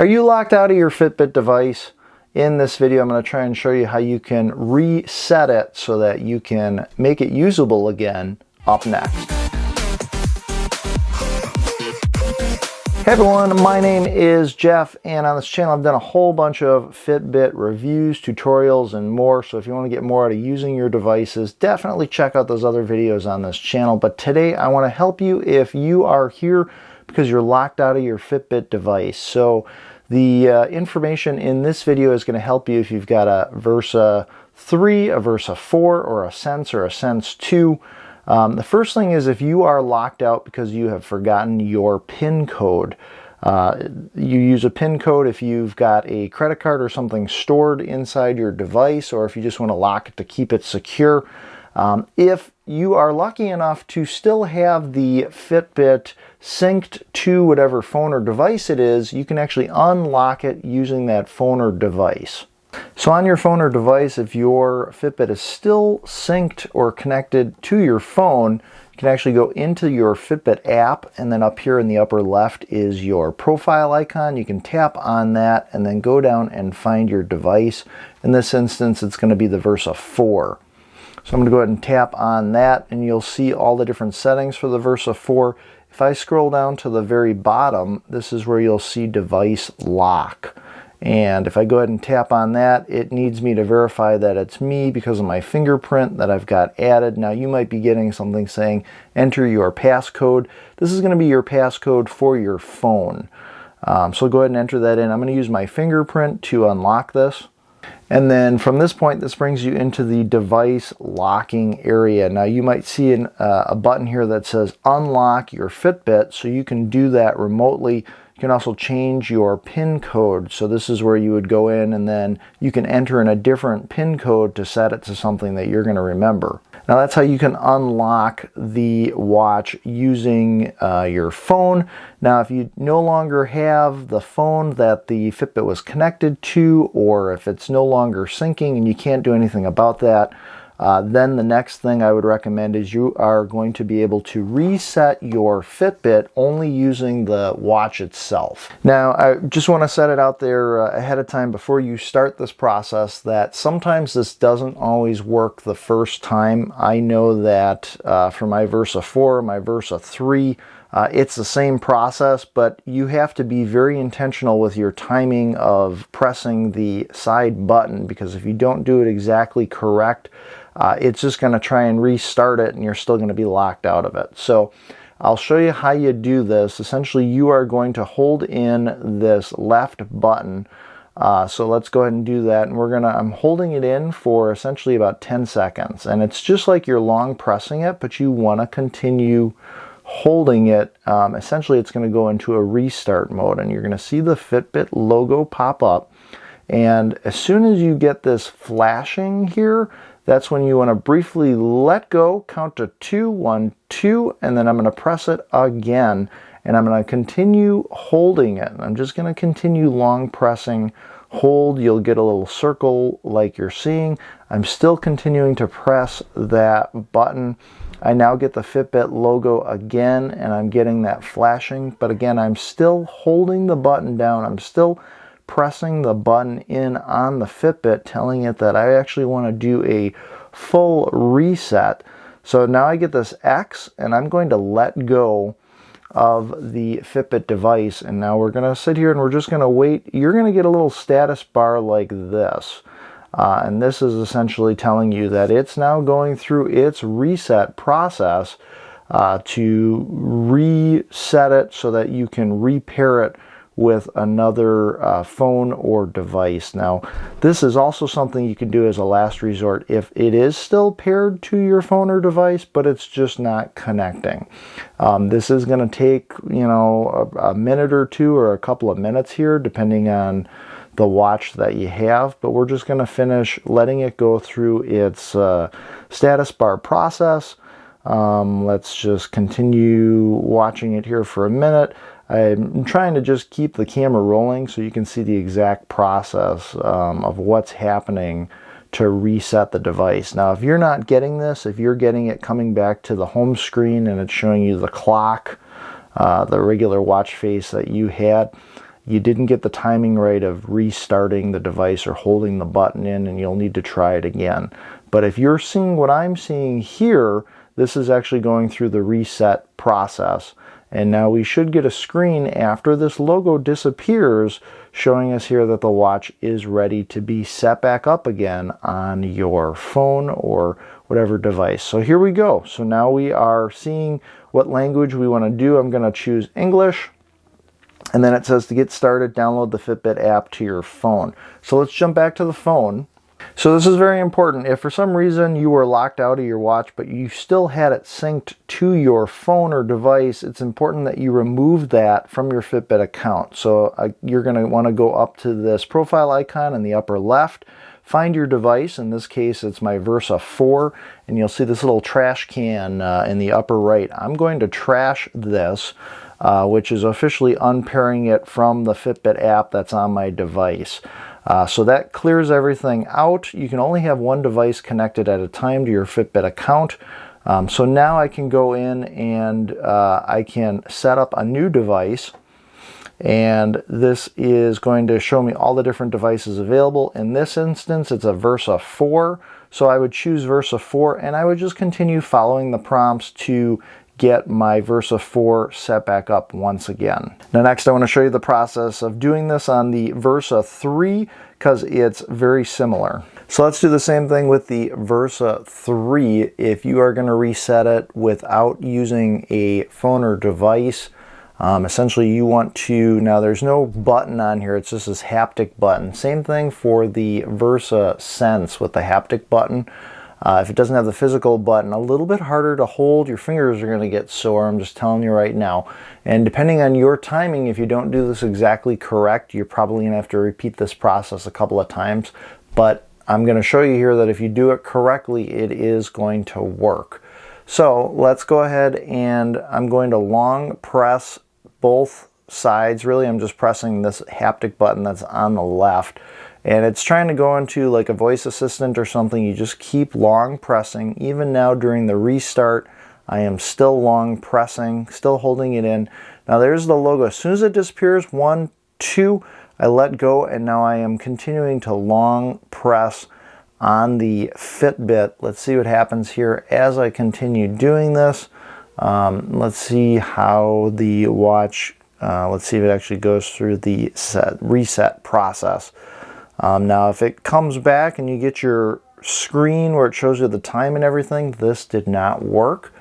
Are you locked out of your Fitbit device? In this video, I'm going to try and show you how you can reset it so that you can make it usable again up next. Hey everyone, my name is Jeff, and on this channel I've done a whole bunch of Fitbit reviews, tutorials, and more. So if you want to get more out of using your devices, definitely check out those other videos on this channel. But today I want to help you if you are here because you're locked out of your Fitbit device. So the information in this video is going to help you if you've got a Versa 3, a Versa 4, or a Sense or a Sense 2. The first thing is if you are locked out because you have forgotten your PIN code. You use a PIN code if you've got a credit card or something stored inside your device, or if you just want to lock it to keep it secure. If you are lucky enough to still have the Fitbit synced to whatever phone or device it is, you can actually unlock it using that phone or device. So on your phone or device, if your Fitbit is still synced or connected to your phone, you can actually go into your Fitbit app, and then up here in the upper left is your profile icon. You can tap on that and then go down and find your device. In this instance, it's going to be the Versa 4. So I'm going to go ahead and tap on that, and you'll see all the different settings for the Versa 4. If I scroll down to the very bottom, this is where you'll see device lock. And if I go ahead and tap on that, it needs me to verify that it's me because of my fingerprint that I've got added. Now you might be getting something saying enter your passcode. This is going to be your passcode for your phone. So go ahead and enter that in. I'm going to use my fingerprint to unlock this. And then from this point, this brings you into the device locking area. Now you might see a button here that says unlock your Fitbit, so you can do that remotely. You can also change your PIN code. So this is where you would go in and then you can enter in a different PIN code to set it to something that you're going to remember. Now that's how you can unlock the watch using your phone. Now if you no longer have the phone that the Fitbit was connected to, or if it's no longer syncing and you can't do anything about that, then the next thing I would recommend is you are going to be able to reset your Fitbit only using the watch itself. Now, I just want to set it out there ahead of time before you start this process that sometimes this doesn't always work the first time. I know that for my Versa 4, my Versa 3, it's the same process, but you have to be very intentional with your timing of pressing the side button, because if you don't do it exactly correct, it's just going to try and restart it and you're still going to be locked out of it. So I'll show you how you do this. Essentially, you are going to hold in this left button. So let's go ahead and do that. And I'm holding it in for essentially about 10 seconds. And it's just like you're long pressing it, but you want to continue holding it. Essentially, it's going to go into a restart mode, and you're going to see the Fitbit logo pop up. And as soon as you get this flashing here, that's when you want to briefly let go, count to 2, 1, 2, and then I'm going to press it again, and I'm going to continue holding it. I'm just going to continue long pressing, hold. You'll get a little circle like you're seeing. I'm still continuing to press that button. I now get the Fitbit logo again, and I'm getting that flashing, but again, I'm still holding the button down. I'm still pressing the button in on the Fitbit, telling it that I actually want to do a full reset. So now I get this X, and I'm going to let go of the Fitbit device, and now we're going to sit here and we're just going to wait. You're going to get a little status bar like this. And this is essentially telling you that it's now going through its reset process to reset it so that you can repair it with another phone or device. Now, this is also something you can do as a last resort if it is still paired to your phone or device, but it's just not connecting. This is going to take, a minute or two or a couple of minutes here, depending on the watch that you have, but we're just going to finish letting it go through its status bar process. Let's just continue watching it here for a minute. I'm trying to just keep the camera rolling so you can see the exact process of what's happening to reset the device. Now, if you're not getting this, if you're getting it coming back to the home screen and it's showing you the clock, the regular watch face that you had, you didn't get the timing right of restarting the device or holding the button in, and you'll need to try it again. But if you're seeing what I'm seeing here, this is actually going through the reset process. And now we should get a screen after this logo disappears showing us here that the watch is ready to be set back up again on your phone or whatever device. So here we go. So now we are seeing what language we want to do. I'm going to choose English. And then it says to get started, download the Fitbit app to your phone. So let's jump back to the phone. So this is very important. If for some reason you were locked out of your watch, but you still had it synced to your phone or device, it's important that you remove that from your Fitbit account. So you're going to want to go up to this profile icon in the upper left, find your device. In this case, it's my Versa 4, and you'll see this little trash can in the upper right. I'm going to trash this, which is officially unpairing it from the Fitbit app that's on my device. So that clears everything out. You can only have one device connected at a time to your Fitbit account. So now I can go in and I can set up a new device. And this is going to show me all the different devices available. In this instance, it's a Versa 4. So I would choose Versa 4 and I would just continue following the prompts to get my Versa 4 set back up once again. Now next I want to show you the process of doing this on the Versa 3 because it's very similar. So let's do the same thing with the Versa 3. If you are going to reset it without using a phone or device, essentially you want to, now there's no button on here, it's just this haptic button. Same thing for the Versa Sense with the haptic button. If it doesn't have the physical button, a little bit harder to hold. Your fingers are going to get sore, I'm just telling you right now. And depending on your timing, if you don't do this exactly correct, you're probably going to have to repeat this process a couple of times. But I'm going to show you here that if you do it correctly, it is going to work. So let's go ahead and I'm going to long press both sides. Really, I'm just pressing this haptic button that's on the left. And it's trying to go into like a voice assistant or something. You just keep long pressing. Even now during the restart, I am still long pressing, still holding it in. Now there's the logo. As soon as it disappears, 1, 2, I let go, and now I am continuing to long press on the Fitbit. Let's see what happens here as I continue doing this. Let's see how the watch, let's see if it actually goes through the reset process. Now if it comes back and you get your screen where it shows you the time and everything, this did not work.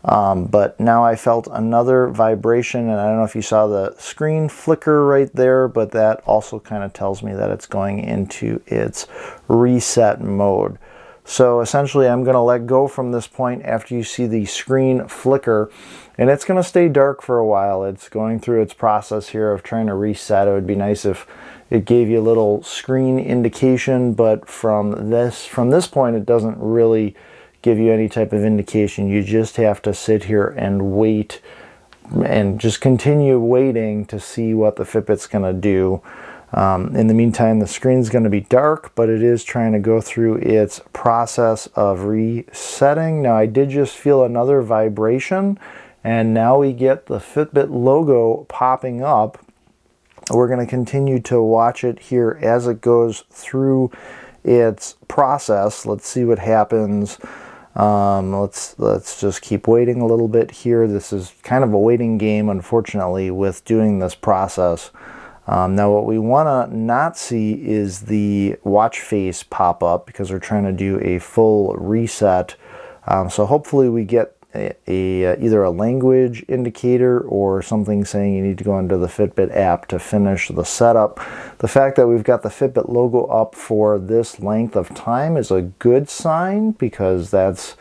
But now I felt another vibration, and I don't know if you saw the screen flicker right there, but that also kind of tells me that it's going into its reset mode. So essentially I'm going to let go from this point after you see the screen flicker, and it's going to stay dark for a while. It's going through its process here of trying to reset. It would be nice if it gave you a little screen indication, but from this point it doesn't really give you any type of indication. You just have to sit here and wait and just continue waiting to see what the Fitbit's going to do. In the meantime, the screen's going to be dark, but it is trying to go through its process of resetting. Now I did just feel another vibration, and now we get the Fitbit logo popping up. We're going to continue to watch it here as it goes through its process. Let's see what happens. Let's just keep waiting a little bit here. This is kind of a waiting game, unfortunately, with doing this process. Now what we want to not see is the watch face pop up because we're trying to do a full reset. So hopefully we get either a language indicator or something saying you need to go into the Fitbit app to finish the setup. The fact that we've got the Fitbit logo up for this length of time is a good sign, because that's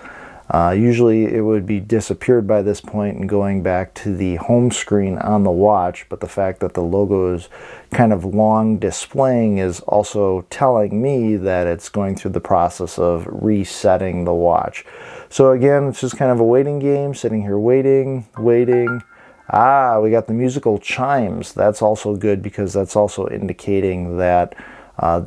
usually it would be disappeared by this point and going back to the home screen on the watch. But the fact that the logo is kind of long displaying is also telling me that it's going through the process of resetting the watch. So again, it's just kind of a waiting game, sitting here waiting. Ah, we got the musical chimes. That's also good because that's also indicating that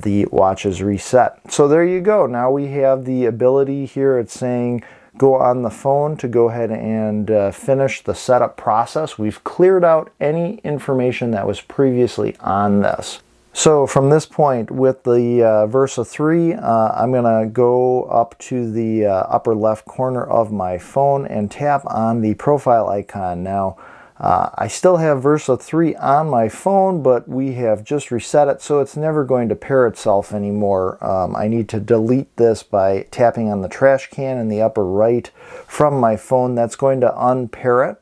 the watch is reset. So there you go. Now we have the ability here. It's saying go on the phone to go ahead and finish the setup process. We've cleared out any information that was previously on this. So from this point with the Versa 3, I'm going to go up to the upper left corner of my phone and tap on the profile icon. Now, I still have Versa 3 on my phone, but we have just reset it, so it's never going to pair itself anymore. I need to delete this by tapping on the trash can in the upper right from my phone. That's going to unpair it.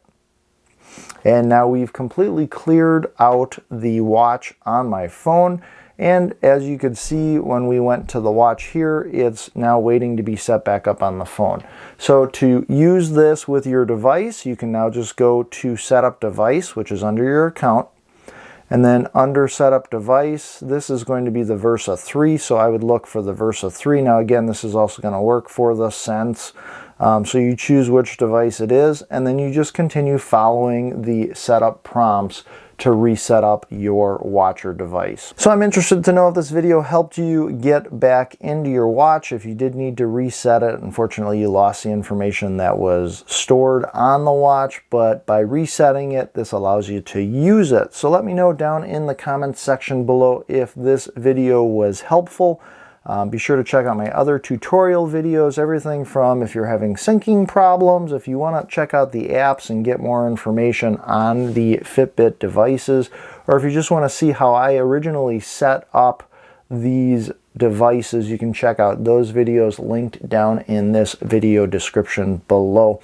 And now we've completely cleared out the watch on my phone. And as you could see when we went to the watch here, it's now waiting to be set back up on the phone. So to use this with your device, you can now just go to Setup Device, which is under your account. And then under Setup Device, this is going to be the Versa 3, so I would look for the Versa 3. Now again, this is also going to work for the Sense. So you choose which device it is, and then you just continue following the setup prompts to reset up your watch or device. So I'm interested to know if this video helped you get back into your watch. If you did need to reset it, unfortunately you lost the information that was stored on the watch, but by resetting it, this allows you to use it. So let me know down in the comments section below if this video was helpful. Be sure to check out my other tutorial videos, everything from if you're having syncing problems, if you want to check out the apps and get more information on the Fitbit devices, or if you just want to see how I originally set up these devices, you can check out those videos linked down in this video description below.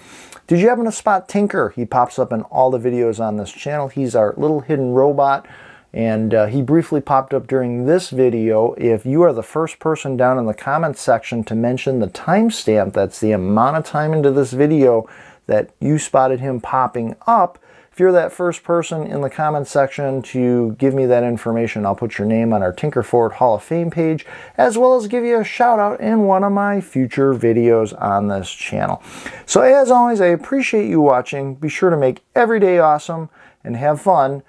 Did you happen to spot Tinker? He pops up in all the videos on this channel. He's our little hidden robot. And he briefly popped up during this video. If you are the first person down in the comments section to mention the timestamp, that's the amount of time into this video that you spotted him popping up. If you're that first person in the comments section to give me that information, I'll put your name on our Tinker Forward Hall of Fame page, as well as give you a shout out in one of my future videos on this channel. So as always, I appreciate you watching. Be sure to make every day awesome and have fun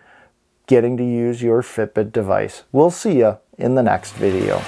getting to use your Fitbit device. We'll see you in the next video.